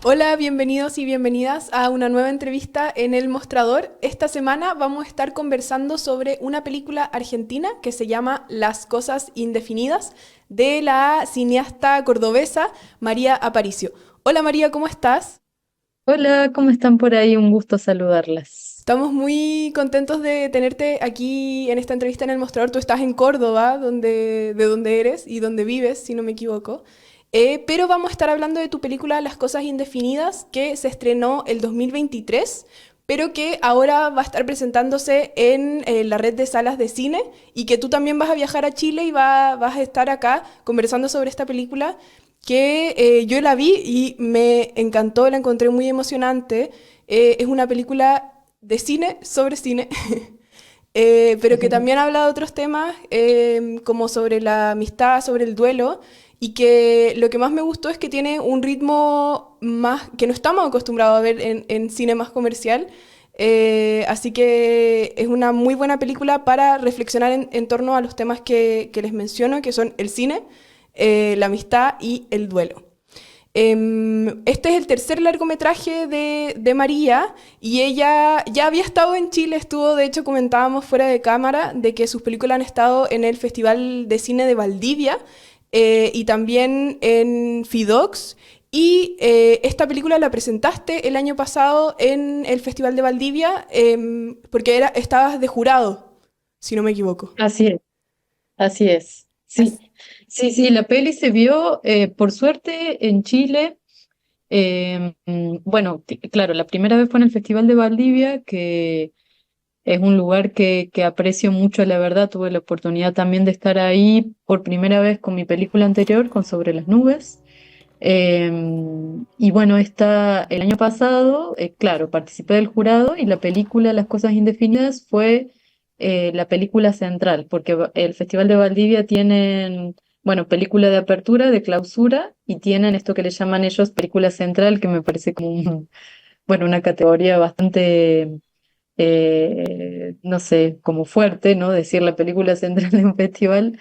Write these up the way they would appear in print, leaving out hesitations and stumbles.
Hola, bienvenidos y bienvenidas a una nueva entrevista en El Mostrador. Esta semana vamos a estar conversando sobre una película argentina que se llama Las cosas indefinidas de la cineasta cordobesa María Aparicio. Hola María, ¿cómo estás? Hola, ¿cómo están por ahí? Un gusto saludarlas. Estamos muy contentos de tenerte aquí en esta entrevista en El Mostrador. Tú estás en Córdoba, de donde eres y donde vives, si no me equivoco. Pero vamos a estar hablando de tu película Las Cosas Indefinidas, que se estrenó el 2023, pero que ahora va a estar presentándose en la red de salas de cine y que tú también vas a viajar a Chile y vas a estar acá conversando sobre esta película que yo la vi y me encantó, la encontré muy emocionante. Es una película de cine sobre cine, pero que también habla de otros temas como sobre la amistad, sobre el duelo, y que lo que más me gustó es que tiene un ritmo más que no estamos acostumbrados a ver en cine más comercial. Así que es una muy buena película para reflexionar en torno a los temas que les menciono, que son el cine, la amistad y el duelo. Este es el tercer largometraje de María y ella ya había estado en Chile, estuvo, de hecho comentábamos fuera de cámara de que sus películas han estado en el Festival de Cine de Valdivia y también en Fidox. Y esta película la presentaste el año pasado en el Festival de Valdivia porque estabas de jurado, si no me equivoco. Así es, así es. Sí, As- sí, la peli se vio, por suerte, en Chile. Bueno, claro, la primera vez fue en el Festival de Valdivia, que es un lugar que aprecio mucho, la verdad. Tuve la oportunidad también de estar ahí por primera vez con mi película anterior, con Sobre las nubes. Y bueno, el año pasado, claro, participé del jurado y la película Las Cosas Indefinidas fue la película central, porque el Festival de Valdivia tienen, bueno, película de apertura, de clausura, y tienen esto que le llaman ellos película central, que me parece como bueno, una categoría bastante, no sé, como fuerte, ¿no? Decir la película central de un festival.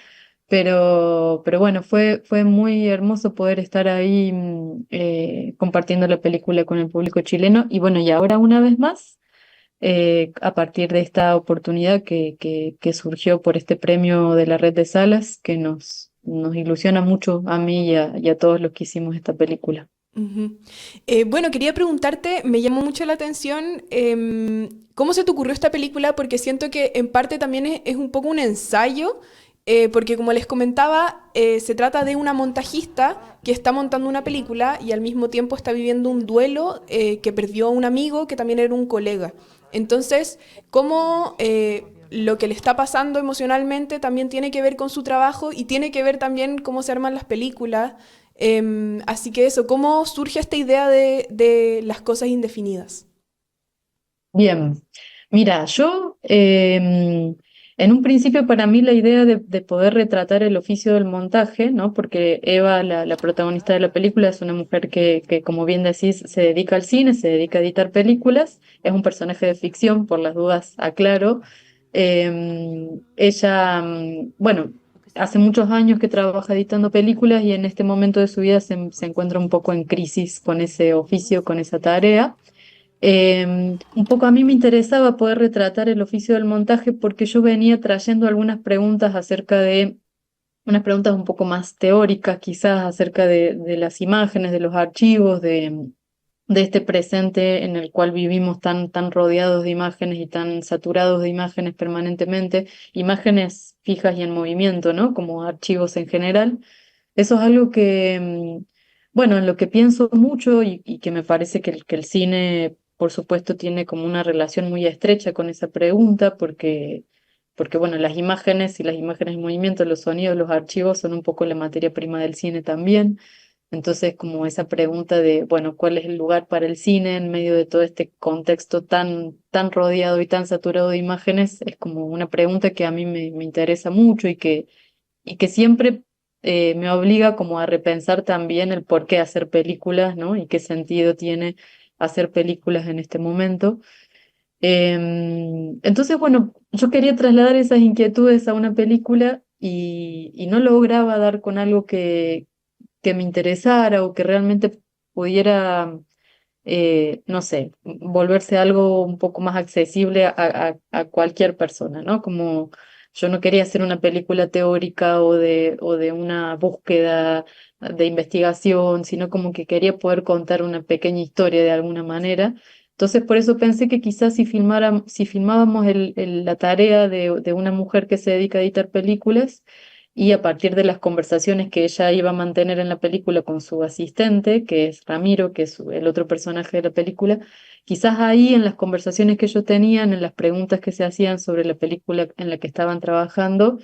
Pero bueno, fue muy hermoso poder estar ahí compartiendo la película con el público chileno. Y bueno, y ahora una vez más, a partir de esta oportunidad que surgió por este premio de la red de salas, que nos ilusiona mucho a mí y a todos los que hicimos esta película. Ujú. Bueno, quería preguntarte, me llamó mucho la atención, ¿cómo se te ocurrió esta película? Porque siento que en parte también es un poco un ensayo, porque como les comentaba, se trata de una montajista que está montando una película y al mismo tiempo está viviendo un duelo que perdió a un amigo que también era un colega. Entonces, ¿cómo lo que le está pasando emocionalmente también tiene que ver con su trabajo y tiene que ver también cómo se arman las películas? Así que eso, ¿cómo surge esta idea de las cosas indefinidas? Bien, mira, yo en un principio para mí la idea de poder retratar el oficio del montaje, ¿no? Porque Eva, la protagonista de la película, es una mujer que, como bien decís, se dedica al cine, se dedica a editar películas, es un personaje de ficción, por las dudas, aclaro. Ella, bueno, hace muchos años que trabaja editando películas y en este momento de su vida se encuentra un poco en crisis con ese oficio, con esa tarea. Un poco a mí me interesaba poder retratar el oficio del montaje porque yo venía trayendo algunas preguntas acerca de, unas preguntas un poco más teóricas quizás acerca de las imágenes, de los archivos, de este presente en el cual vivimos tan rodeados de imágenes y tan saturados de imágenes permanentemente, imágenes fijas y en movimiento, ¿no? Como archivos en general. Eso es algo que, bueno, en lo que pienso mucho y que me parece que el cine, por supuesto, tiene como una relación muy estrecha con esa pregunta, porque bueno, las imágenes y las imágenes en movimiento, los sonidos, los archivos son un poco la materia prima del cine también. Entonces, como esa pregunta de, bueno, ¿cuál es el lugar para el cine en medio de todo este contexto tan rodeado y tan saturado de imágenes? Es como una pregunta que a mí me interesa mucho y que siempre me obliga como a repensar también el por qué hacer películas, ¿no? Y qué sentido tiene hacer películas en este momento. Entonces, bueno, yo quería trasladar esas inquietudes a una película y no lograba dar con algo que me interesara o que realmente pudiera, no sé, volverse algo un poco más accesible a cualquier persona, ¿no? Como yo no quería hacer una película teórica o de una búsqueda de investigación, sino como que quería poder contar una pequeña historia de alguna manera. Entonces, por eso pensé que quizás si filmábamos la tarea de una mujer que se dedica a editar películas, y a partir de las conversaciones que ella iba a mantener en la película con su asistente, que es Ramiro, que es el otro personaje de la película, quizás ahí en las conversaciones que ellos tenían, en las preguntas que se hacían sobre la película en la que estaban trabajando,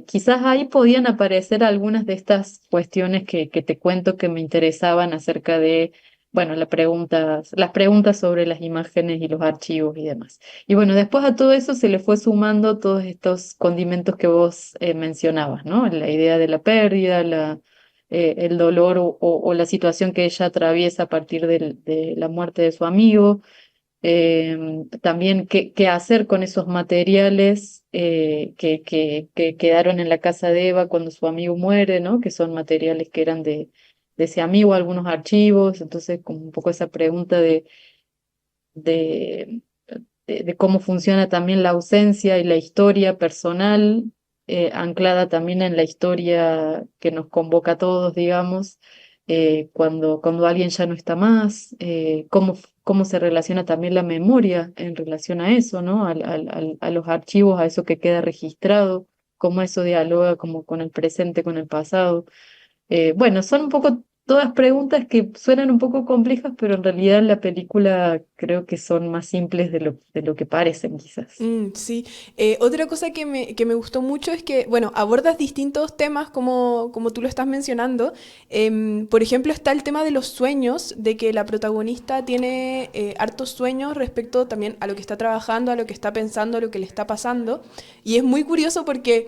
quizás ahí podían aparecer algunas de estas cuestiones que te cuento que me interesaban acerca de, bueno, las preguntas sobre las imágenes y los archivos y demás. Y bueno, después a todo eso se le fue sumando todos estos condimentos que vos mencionabas, ¿no? La idea de la pérdida, el dolor o la situación que ella atraviesa a partir de la muerte de su amigo. También qué hacer con esos materiales que quedaron en la casa de Eva cuando su amigo muere, ¿no? Que son materiales que eran de ese amigo, algunos archivos. Entonces, como un poco esa pregunta de, de cómo funciona también la ausencia y la historia personal, anclada también en la historia que nos convoca a todos, digamos, cuando alguien ya no está más, cómo se relaciona también la memoria en relación a eso, ¿no? A los archivos, a eso que queda registrado, cómo eso dialoga como con el presente, con el pasado. Bueno, son un poco todas preguntas que suenan un poco complejas, pero en realidad en la película creo que son más simples de lo que parecen, quizás. Sí. Otra cosa que me gustó mucho es que, bueno, abordas distintos temas como tú lo estás mencionando. Por ejemplo, está el tema de los sueños, de que la protagonista tiene hartos sueños respecto también a lo que está trabajando, a lo que está pensando, a lo que le está pasando. Y es muy curioso porque,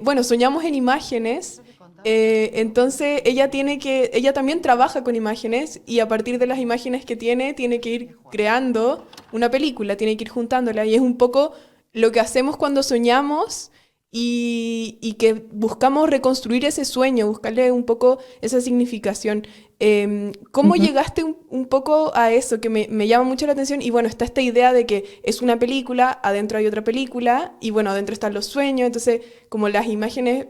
bueno, soñamos en imágenes. Entonces ella también trabaja con imágenes y a partir de las imágenes que tiene que ir creando una película, tiene que ir juntándola y es un poco lo que hacemos cuando soñamos y que buscamos reconstruir ese sueño, buscarle un poco esa significación. ¿Cómo Ujú. llegaste un poco a eso que me llama mucho la atención? Y bueno, está esta idea de que es una película, adentro hay otra película y bueno, adentro están los sueños, entonces como las imágenes...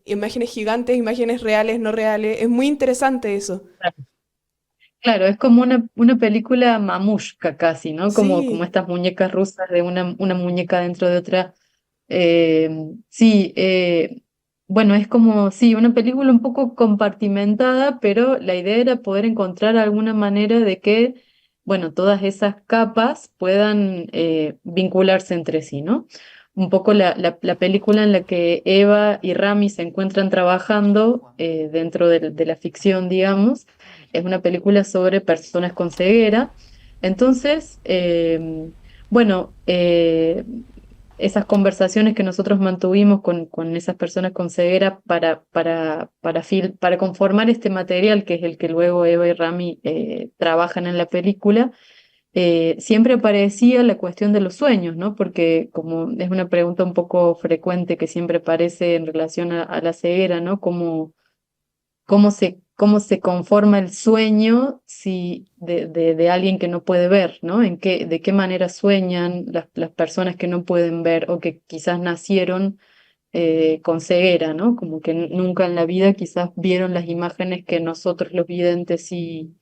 imágenes gigantes, imágenes reales, no reales. Es muy interesante eso. Claro, es como una película mamushka casi, ¿no? Como Sí. estas muñecas rusas de una muñeca dentro de otra. Eh, sí, bueno, es como, sí, una película un poco compartimentada, pero la idea era poder encontrar alguna manera de que, bueno, todas esas capas puedan vincularse entre sí, ¿no? Un poco la película en la que Eva y Rami se encuentran trabajando dentro de la ficción, digamos, es una película sobre personas con ceguera. Entonces, bueno, esas conversaciones que nosotros mantuvimos con esas personas con ceguera para conformar este material, que es el que luego Eva y Rami trabajan en la película, siempre aparecía la cuestión de los sueños, ¿no? Porque como es una pregunta un poco frecuente que siempre aparece en relación a la ceguera, ¿no? Cómo se conforma el sueño de alguien que no puede ver, ¿no? De qué manera sueñan las personas que no pueden ver o que quizás nacieron con ceguera, ¿no? Como que nunca en la vida quizás vieron las imágenes que nosotros los videntes sí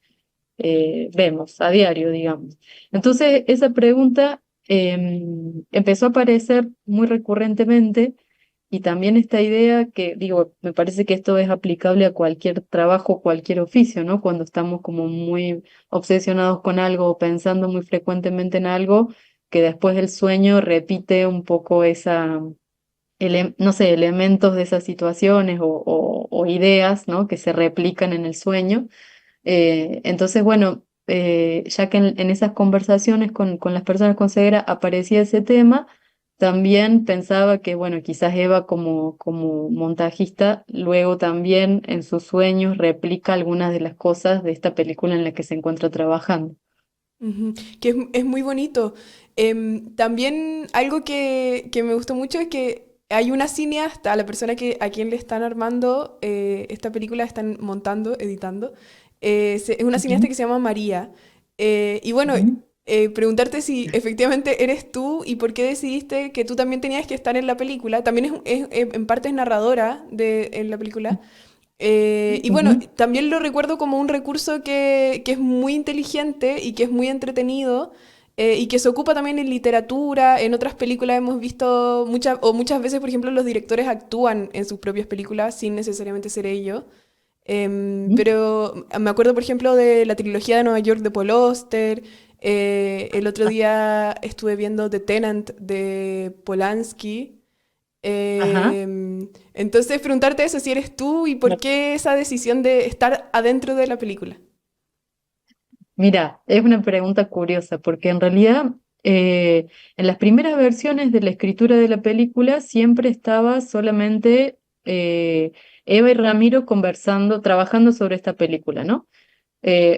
vemos a diario, digamos. Entonces, esa pregunta empezó a aparecer muy recurrentemente y también esta idea que, digo, me parece que esto es aplicable a cualquier trabajo, cualquier oficio, ¿no? Cuando estamos como muy obsesionados con algo o pensando muy frecuentemente en algo, que después el sueño repite un poco no sé, elementos de esas situaciones o ideas, ¿no? Que se replican en el sueño. Entonces, bueno, ya que en esas conversaciones con las personas con ceguera aparecía ese tema, también pensaba que, bueno, quizás Eva como montajista, luego también en sus sueños replica algunas de las cosas de esta película en la que se encuentra trabajando. Ujú, que es muy bonito. También algo que me gustó mucho es que hay una cineasta, la persona a quien le están armando esta película, están montando, editando. Es una cineasta Ujú, que se llama María. Y bueno, ujú. preguntarte si efectivamente eres tú y por qué decidiste que tú también tenías que estar en la película. También en parte es narradora en la película. Y bueno, Ujú. también lo recuerdo como un recurso que es muy inteligente y que es muy entretenido y que se ocupa también en literatura. En otras películas hemos visto muchas veces, por ejemplo, los directores actúan en sus propias películas sin necesariamente ser ellos. Ujú. Pero me acuerdo, por ejemplo, de la trilogía de Nueva York de Paul Auster. El otro Ah, día estuve viendo The Tenant de Polanski. ajá. Entonces, preguntarte eso, si eres tú y por qué esa decisión de estar adentro de la película. Mira, es una pregunta curiosa porque en realidad en las primeras versiones de la escritura de la película siempre estaba solamente Eva y Ramiro conversando, trabajando sobre esta película, ¿no?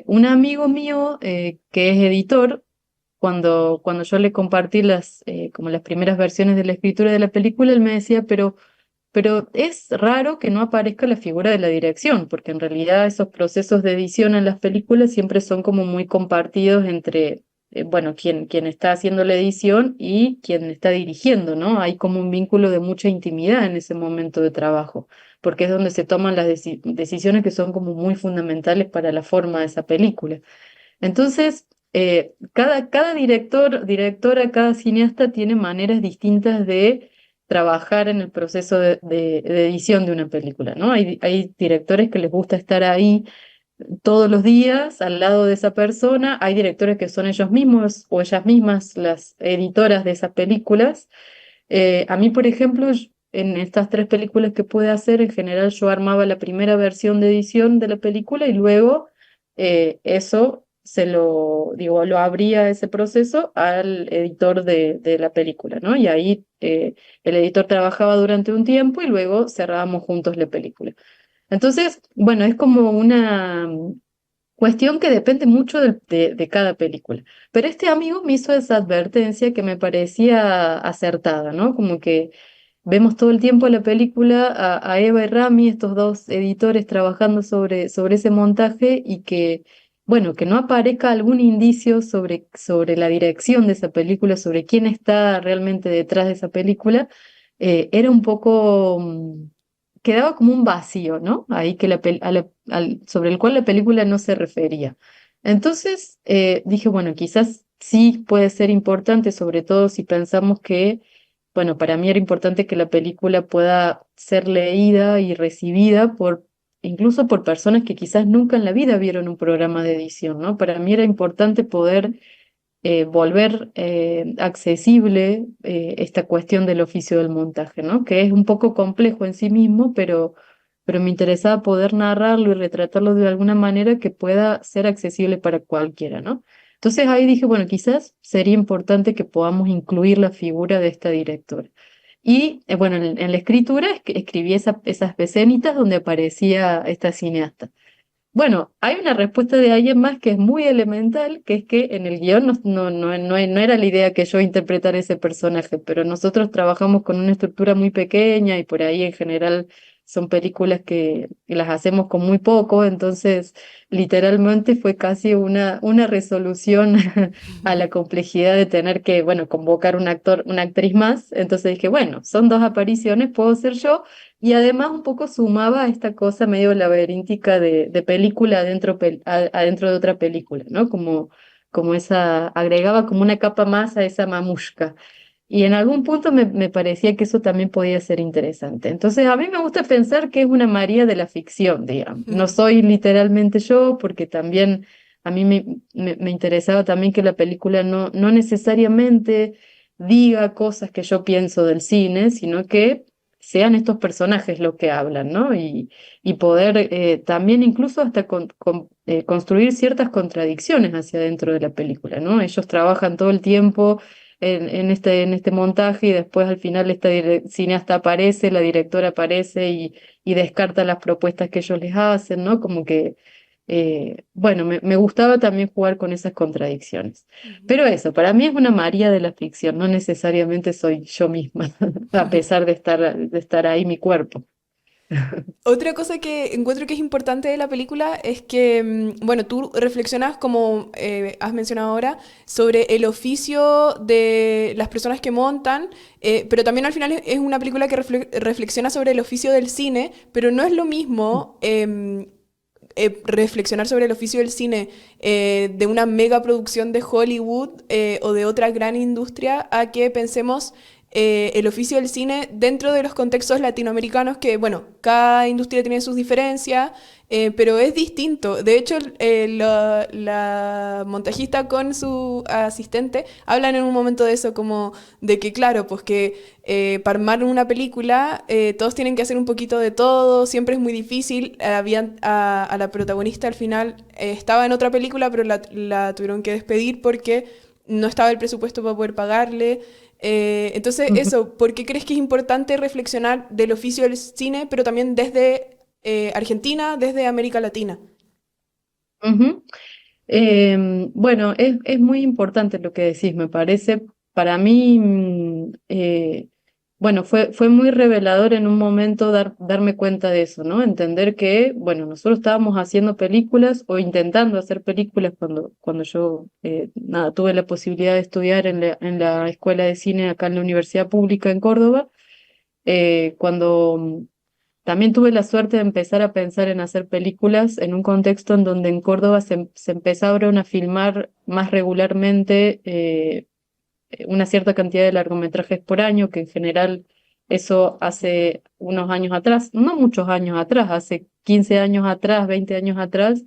Un amigo mío que es editor, cuando yo le compartí como las primeras versiones de la escritura de la película, él me decía, pero es raro que no aparezca la figura de la dirección, porque en realidad esos procesos de edición en las películas siempre son como muy compartidos entre, bueno, quien está haciendo la edición y quien está dirigiendo, ¿no? Hay como un vínculo de mucha intimidad en ese momento de trabajo, porque es donde se toman las decisiones que son como muy fundamentales para la forma de esa película. Entonces, cada director, directora, cada cineasta tiene maneras distintas de trabajar en el proceso de edición de una película, ¿no? Hay directores que les gusta estar ahí todos los días al lado de esa persona, hay directores que son ellos mismos o ellas mismas las editoras de esas películas. A mí, por ejemplo, en estas tres películas que pude hacer, en general yo armaba la primera versión de edición de la película y luego eso lo abría ese proceso al editor de la película, ¿no? Y ahí el editor trabajaba durante un tiempo y luego cerrábamos juntos la película. Entonces, bueno, es como una cuestión que depende mucho de cada película. Pero este amigo me hizo esa advertencia que me parecía acertada, ¿no? Como que vemos todo el tiempo la película a Eva y Rami, estos dos editores trabajando sobre ese montaje y que, bueno, que no aparezca algún indicio sobre la dirección de esa película, sobre quién está realmente detrás de esa película, era un poco, quedaba como un vacío, ¿no? Ahí que sobre el cual la película no se refería. Entonces dije, bueno, quizás sí puede ser importante, sobre todo si pensamos que bueno, para mí era importante que la película pueda ser leída y recibida incluso por personas que quizás nunca en la vida vieron un programa de edición, ¿no? Para mí era importante poder volver accesible esta cuestión del oficio del montaje, ¿no? Que es un poco complejo en sí mismo, pero me interesaba poder narrarlo y retratarlo de alguna manera que pueda ser accesible para cualquiera, ¿no? Entonces ahí dije, bueno, quizás sería importante que podamos incluir la figura de esta directora. Y bueno, en la escritura escribí esas escenitas donde aparecía esta cineasta. Bueno, hay una respuesta de alguien más que es muy elemental, que es que en el guión no era la idea que yo interpretara ese personaje, pero nosotros trabajamos con una estructura muy pequeña y por ahí en general son películas que las hacemos con muy poco, entonces literalmente fue casi una resolución a la complejidad de tener que, bueno, convocar un actor, una actriz más. Entonces dije, bueno, son dos apariciones, puedo ser yo. Y además un poco sumaba a esta cosa medio laberíntica de película adentro de otra película, ¿no? Como agregaba como una capa más a esa mamushka. Y en algún punto me parecía que eso también podía ser interesante. Entonces a mí me gusta pensar que es una María de la ficción, digamos. No soy literalmente yo, porque también a mí me interesaba también que la película no necesariamente diga cosas que yo pienso del cine, sino que sean estos personajes los que hablan, ¿no? Y poder también incluso hasta construir ciertas contradicciones hacia dentro de la película, ¿no? Ellos trabajan todo el tiempo en este montaje y después al final esta cineasta aparece, la directora aparece y descarta las propuestas que ellos les hacen, ¿no? Como que, bueno, me gustaba también jugar con esas contradicciones. Ujú. Pero eso, para mí es una María de la ficción, no necesariamente soy yo misma, a pesar de estar ahí mi cuerpo. Otra cosa que encuentro que es importante de la película es que, bueno, tú reflexionas, como has mencionado ahora, sobre el oficio de las personas que montan, pero también al final es una película que reflexiona sobre el oficio del cine, pero no es lo mismo reflexionar sobre el oficio del cine de una mega producción de Hollywood o de otra gran industria a que pensemos el oficio del cine dentro de los contextos latinoamericanos que, bueno, cada industria tiene sus diferencias, pero es distinto. De hecho, la montajista con su asistente hablan en un momento de eso, como de que, claro, pues que para armar una película todos tienen que hacer un poquito de todo, siempre es muy difícil. Habían a la protagonista al final, estaba en otra película, pero la tuvieron que despedir porque no estaba el presupuesto para poder pagarle. Entonces, Ujú, eso, ¿por qué crees que es importante reflexionar del oficio del cine, pero también desde Argentina, desde América Latina? ujú. Bueno, es muy importante lo que decís, me parece. Para mí, bueno, fue muy revelador en un momento darme cuenta de eso, ¿no? Entender que, bueno, nosotros estábamos haciendo películas o intentando hacer películas cuando yo, nada, tuve la posibilidad de estudiar en la Escuela de Cine acá en la Universidad Pública en Córdoba. Cuando también tuve la suerte de empezar a pensar en hacer películas en un contexto en donde en Córdoba se empezaron a filmar más regularmente una cierta cantidad de largometrajes por año, que en general eso hace unos años atrás, no muchos años atrás, hace 15 años atrás, 20 años atrás,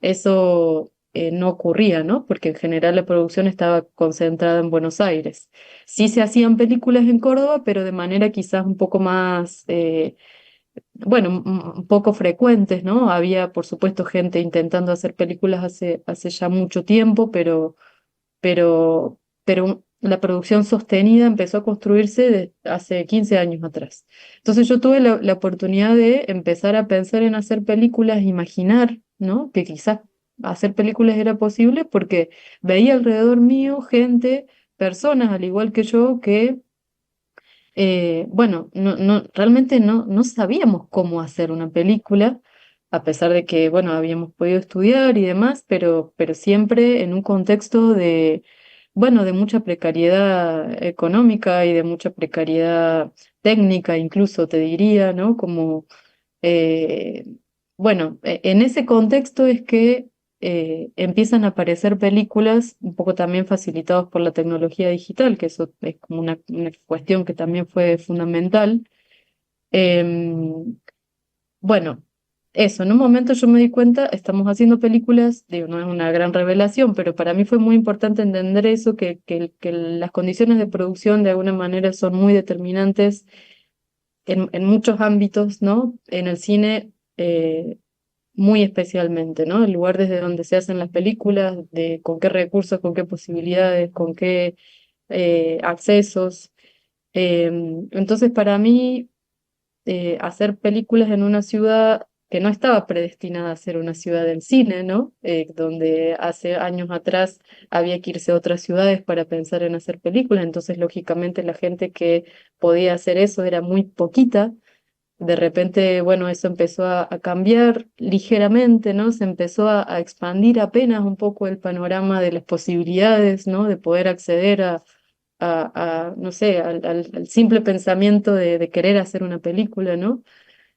eso no ocurría, ¿no? Porque en general la producción estaba concentrada en Buenos Aires. Sí se hacían películas en Córdoba, pero de manera quizás un poco más, bueno, un poco frecuentes, ¿no? Había, por supuesto, gente intentando hacer películas hace ya mucho tiempo, pero la producción sostenida empezó a construirse hace 15 años atrás. Entonces yo tuve la oportunidad de empezar a pensar en hacer películas, imaginar, ¿no? Que quizás hacer películas era posible porque veía alrededor mío gente, personas al igual que yo, que bueno, realmente no sabíamos cómo hacer una película, a pesar de que, bueno, habíamos podido estudiar y demás, pero siempre en un contexto de, bueno, de mucha precariedad económica y de mucha precariedad técnica, incluso te diría, ¿no? Como eh, bueno, en ese contexto es que empiezan a aparecer películas un poco también facilitados por la tecnología digital, que eso es como una cuestión que también fue fundamental. Em, bueno, eso, en un momento yo me di cuenta, estamos haciendo películas, digo, no es una gran revelación, pero para mí fue muy importante entender eso, que las condiciones de producción de alguna manera son muy determinantes en muchos ámbitos, ¿no? En el cine, muy especialmente, ¿no? El lugar desde donde se hacen las películas, de con qué recursos, con qué posibilidades, con qué accesos. Entonces, para mí, hacer películas en una ciudad que no estaba predestinada a ser una ciudad del cine, ¿no? Donde hace años atrás había que irse a otras ciudades para pensar en hacer películas, entonces lógicamente la gente que podía hacer eso era muy poquita. De repente, bueno, eso empezó a cambiar ligeramente, ¿no? Se empezó a expandir apenas un poco el panorama de las posibilidades, ¿no? De poder acceder no sé, al simple pensamiento de querer hacer una película, ¿no?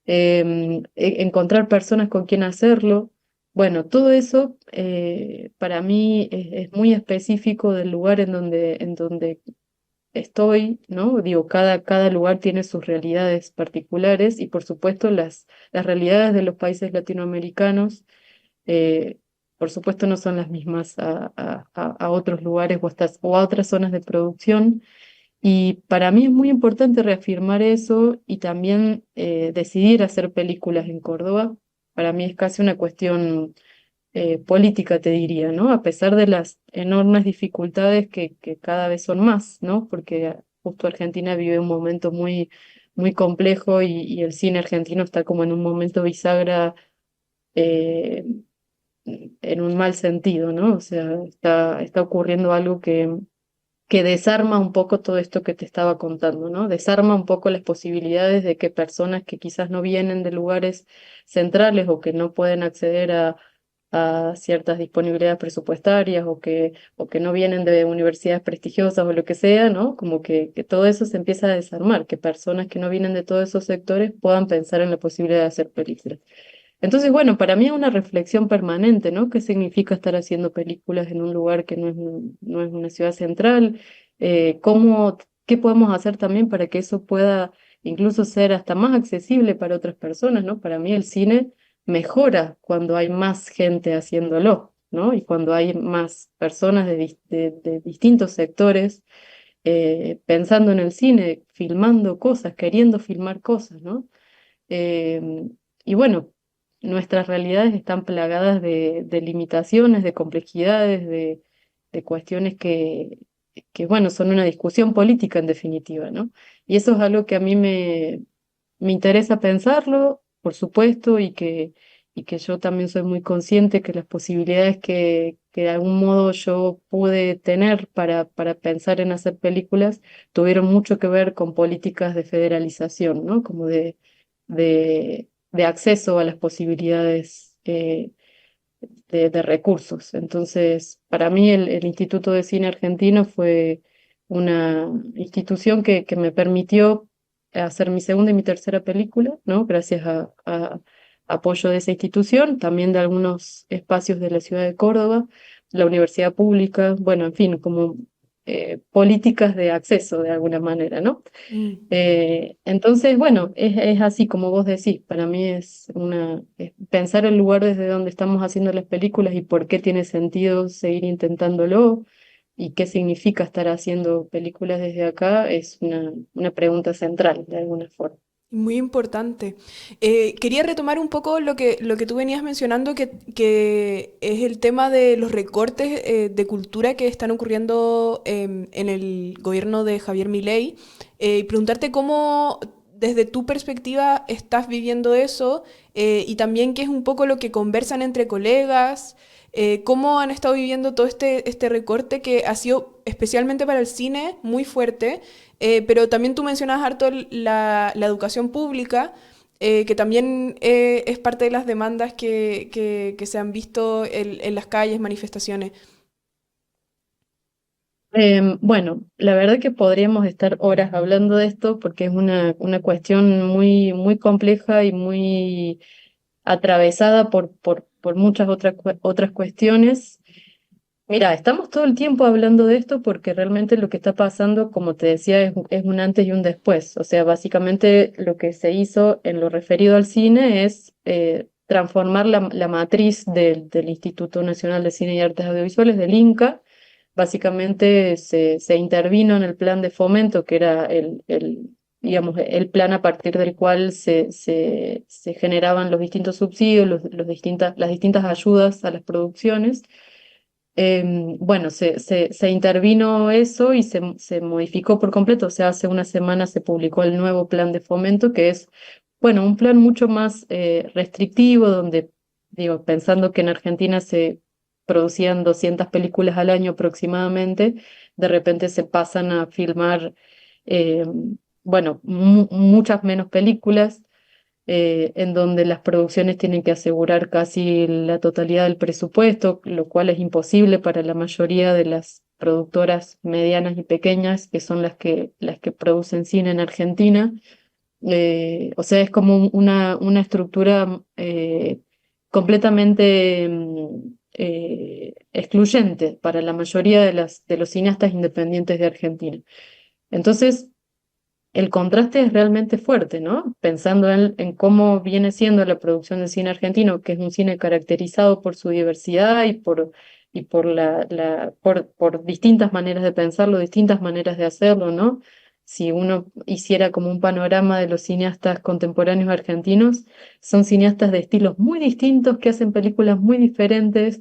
Encontrar personas con quien hacerlo. Bueno, todo eso para mí es muy específico del lugar en donde estoy, ¿no? Digo, cada lugar tiene sus realidades particulares y por supuesto las realidades de los países latinoamericanos, eh, por supuesto no son las mismas a otros lugares o a otras zonas de producción. Y para mí es muy importante reafirmar eso y también decidir hacer películas en Córdoba. Para mí es casi una cuestión política, te diría, ¿no? A pesar de las enormes dificultades que cada vez son más, ¿no? Porque justo Argentina vive un momento muy complejo y el cine argentino está como en un momento bisagra eh, en un mal sentido, ¿no? O sea, está ocurriendo algo que desarma un poco todo esto que te estaba contando, ¿no? Desarma un poco las posibilidades de que personas que quizás no vienen de lugares centrales o que no pueden acceder a ciertas disponibilidades presupuestarias o que no vienen de universidades prestigiosas o lo que sea, ¿no? Como que todo eso se empieza a desarmar, que personas que no vienen de todos esos sectores puedan pensar en la posibilidad de hacer películas. Entonces, bueno, para mí es una reflexión permanente, ¿no? ¿Qué significa estar haciendo películas en un lugar que no es una ciudad central? ¿Qué podemos hacer también para que eso pueda incluso ser hasta más accesible para otras personas, ¿no? Para mí el cine mejora cuando hay más gente haciéndolo, ¿no? Y cuando hay más personas de distintos sectores pensando en el cine, filmando cosas, queriendo filmar cosas, ¿no? Eh, y bueno, nuestras realidades están plagadas de limitaciones, de complejidades, de cuestiones bueno, son una discusión política en definitiva, ¿no? Y eso es algo que a mí me interesa pensarlo, por supuesto, y que yo también soy muy consciente que las posibilidades que de algún modo yo pude tener para pensar en hacer películas tuvieron mucho que ver con políticas de federalización, ¿no? Como de acceso a las posibilidades de recursos. Entonces, para mí el Instituto de Cine Argentino fue una institución que me permitió hacer mi segunda y mi tercera película, ¿no? Gracias a apoyo de esa institución, también de algunos espacios de la ciudad de Córdoba, la universidad pública, bueno, en fin, como políticas de acceso de alguna manera, ¿no? Mm. Entonces, bueno, es así como vos decís, para mí es pensar el lugar desde donde estamos haciendo las películas y por qué tiene sentido seguir intentándolo y qué significa estar haciendo películas desde acá, es una pregunta central de alguna forma. Muy importante. Quería retomar un poco lo que tú venías mencionando, que es el tema de los recortes de cultura que están ocurriendo en el gobierno de Javier Milei, y preguntarte cómo, desde tu perspectiva, estás viviendo eso, y también qué es un poco lo que conversan entre colegas, cómo han estado viviendo todo este recorte que ha sido especialmente para el cine muy fuerte, pero también tú mencionas harto la educación pública, que también es parte de las demandas que se han visto en las calles, manifestaciones. Bueno, la verdad que podríamos estar horas hablando de esto porque es una cuestión muy compleja y muy atravesada por muchas otras cuestiones. Mira, estamos todo el tiempo hablando de esto porque realmente lo que está pasando, como te decía, es un antes y un después. O sea, básicamente lo que se hizo en lo referido al cine es transformar la matriz del Instituto Nacional de Cine y Artes Audiovisuales, del INCA. Básicamente se intervino en el plan de fomento, que era digamos, el plan a partir del cual se generaban los distintos subsidios, las distintas ayudas a las producciones. Bueno, se intervino eso y se modificó por completo. O sea, hace una semana se publicó el nuevo plan de fomento, que es, bueno, un plan mucho más restrictivo, donde, digo, pensando que en Argentina se producían 200 películas al año aproximadamente, de repente se pasan a filmar, eh, bueno, muchas menos películas en donde las producciones tienen que asegurar casi la totalidad del presupuesto, lo cual es imposible para la mayoría de las productoras medianas y pequeñas, que son las que producen cine en Argentina. O sea, es como una estructura completamente excluyente para la mayoría de los cineastas independientes de Argentina. Entonces, el contraste es realmente fuerte, ¿no? Pensando en cómo viene siendo la producción del cine argentino, que es un cine caracterizado por su diversidad y por distintas maneras de pensarlo, distintas maneras de hacerlo, ¿no? Si uno hiciera como un panorama de los cineastas contemporáneos argentinos, son cineastas de estilos muy distintos, que hacen películas muy diferentes.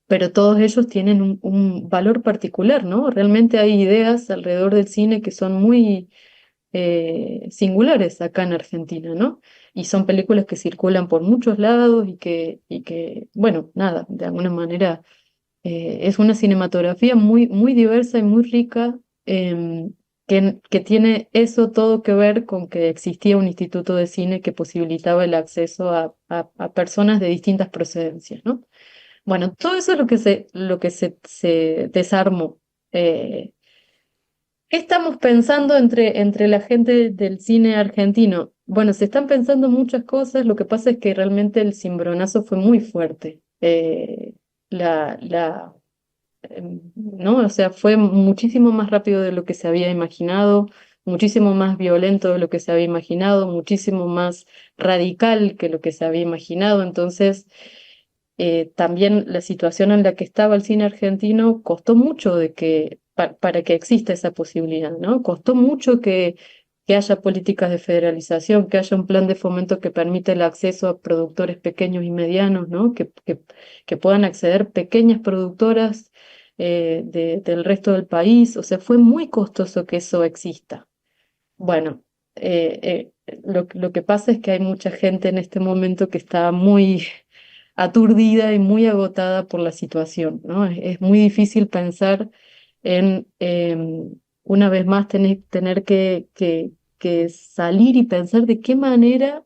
Pero todos ellos tienen un valor particular, ¿no? Realmente hay ideas alrededor del cine que son muy singulares acá en Argentina, ¿no? Y son películas que circulan por muchos lados y que, bueno, nada, de alguna manera Es una cinematografía muy, muy diversa y muy rica, que tiene eso todo que ver con que existía un instituto de cine que posibilitaba el acceso a personas de distintas procedencias, ¿no? Bueno, todo eso es se desarmó. Eh, ¿Qué estamos pensando entre la gente del cine argentino? Bueno, se están pensando muchas cosas, lo que pasa es que realmente el cimbronazo fue muy fuerte. La, la, ¿No? O sea, fue muchísimo más rápido de lo que se había imaginado, muchísimo más violento de lo que se había imaginado, muchísimo más radical que lo que se había imaginado. Entonces, también la situación en la que estaba el cine argentino costó mucho para que exista esa posibilidad, ¿no? Costó mucho que haya políticas de federalización, que haya un plan de fomento que permita el acceso a productores pequeños y medianos, ¿no? Que puedan acceder pequeñas productoras del resto del país. O sea, fue muy costoso que eso exista. Bueno, lo que pasa es que hay mucha gente en este momento que está muy aturdida y muy agotada por la situación, ¿no? Es muy difícil pensar en, una vez más, tener que salir y pensar de qué manera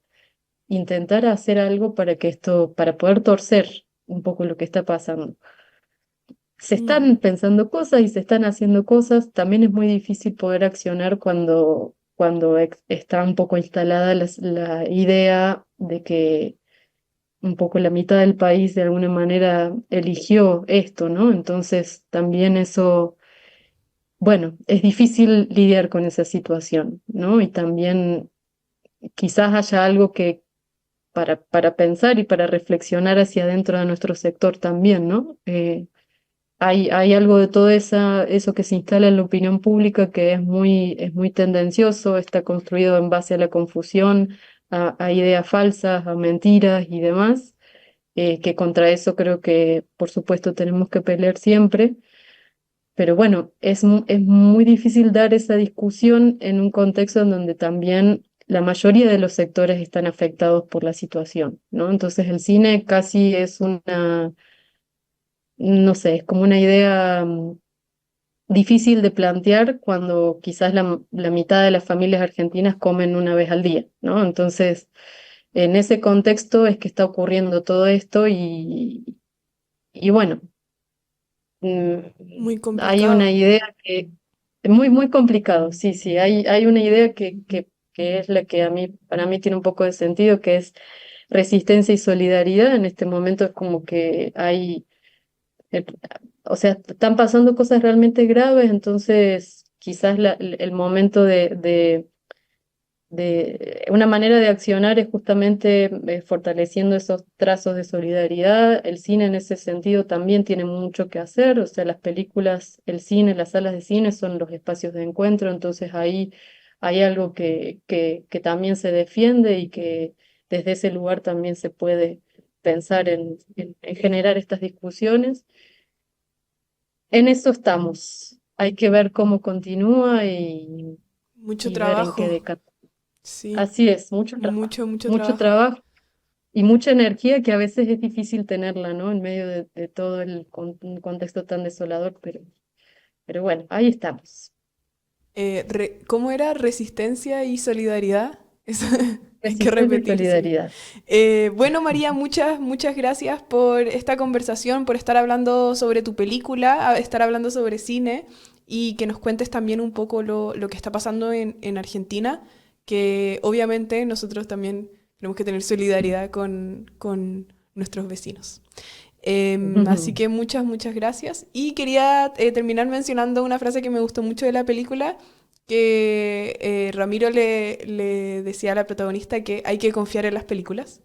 intentar hacer algo para que esto, para poder torcer un poco lo que está pasando. Se Mm. están pensando cosas y se están haciendo cosas. También es muy difícil poder accionar cuando está un poco instalada la idea de que un poco la mitad del país de alguna manera eligió esto, ¿no? Entonces también eso, bueno, es difícil lidiar con esa situación, ¿no? Y también quizás haya algo que para pensar y para reflexionar hacia adentro de nuestro sector también, ¿no? Hay algo de todo eso que se instala en la opinión pública que es muy tendencioso, está construido en base a la confusión, a ideas falsas, a mentiras y demás, que contra eso creo que, por supuesto, tenemos que pelear siempre. Pero bueno, es muy difícil dar esa discusión en un contexto en donde también la mayoría de los sectores están afectados por la situación, ¿no? Entonces el cine casi es no sé, es como una idea difícil de plantear cuando quizás la mitad de las familias argentinas comen una vez al día, ¿no? Entonces, en ese contexto es que está ocurriendo todo esto y bueno, Muy hay una complicado. idea que es muy, muy complicado, sí, sí, hay una idea que es la que para mí tiene un poco de sentido, que es resistencia y solidaridad. En este momento es como que eh, o sea, están pasando cosas realmente graves, entonces quizás el momento de una manera de accionar es justamente fortaleciendo esos trazos de solidaridad. El cine en ese sentido también tiene mucho que hacer, o sea, las películas, el cine, las salas de cine son los espacios de encuentro, entonces ahí hay algo que también se defiende y que desde ese lugar también se puede pensar en generar estas discusiones. En eso estamos. Hay que ver cómo continúa Mucho y ver en qué trabajo. decanta. Sí, Así es, mucho, mucho mucho trabajo. trabajo y mucha energía que a veces es difícil tenerla, ¿no? En medio de todo un contexto tan desolador, pero bueno, ahí estamos. ¿Cómo era? Resistencia y solidaridad. Eso hay que Resistencia y repetir, sí. solidaridad. Bueno, María, muchas, muchas gracias por esta conversación, por estar hablando sobre tu película, estar hablando sobre cine y que nos cuentes también un poco lo que está pasando en Argentina, que obviamente nosotros también tenemos que tener solidaridad con nuestros vecinos. Así que muchas, muchas gracias. Y quería terminar mencionando una frase que me gustó mucho de la película, que Ramiro le decía a la protagonista que hay que confiar en las películas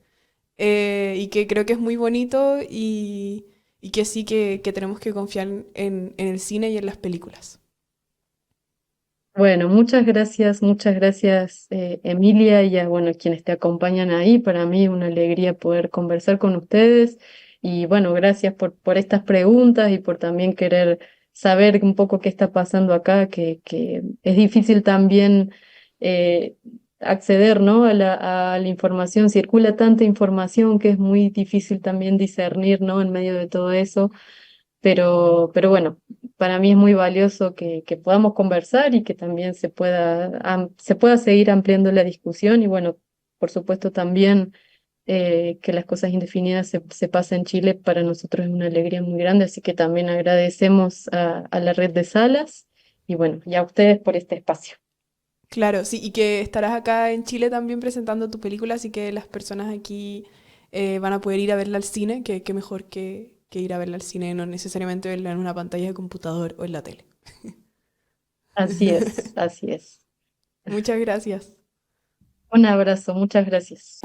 y que creo que es muy bonito y que sí que tenemos que confiar en el cine y en las películas. Bueno, muchas gracias, Emilia, y a bueno, quienes te acompañan ahí. Para mí es una alegría poder conversar con ustedes. Y bueno, gracias por estas preguntas y por también querer saber un poco qué está pasando acá, que es difícil también eh, acceder, ¿no? A la información. Circula tanta información que es muy difícil también discernir, ¿no? En medio de todo eso. pero bueno, para mí es muy valioso que podamos conversar y que también se pueda seguir ampliando la discusión y bueno, por supuesto también que las cosas indefinidas se pasen en Chile para nosotros es una alegría muy grande, así que también agradecemos a la red de salas y bueno, y a ustedes por este espacio. Claro, sí, y que estarás acá en Chile también presentando tu película, así que las personas aquí van a poder ir a verla al cine, que qué mejor que ir a verla al cine, no necesariamente verla en una pantalla de computador o en la tele. Así es, así es. Muchas gracias. Un abrazo, muchas gracias.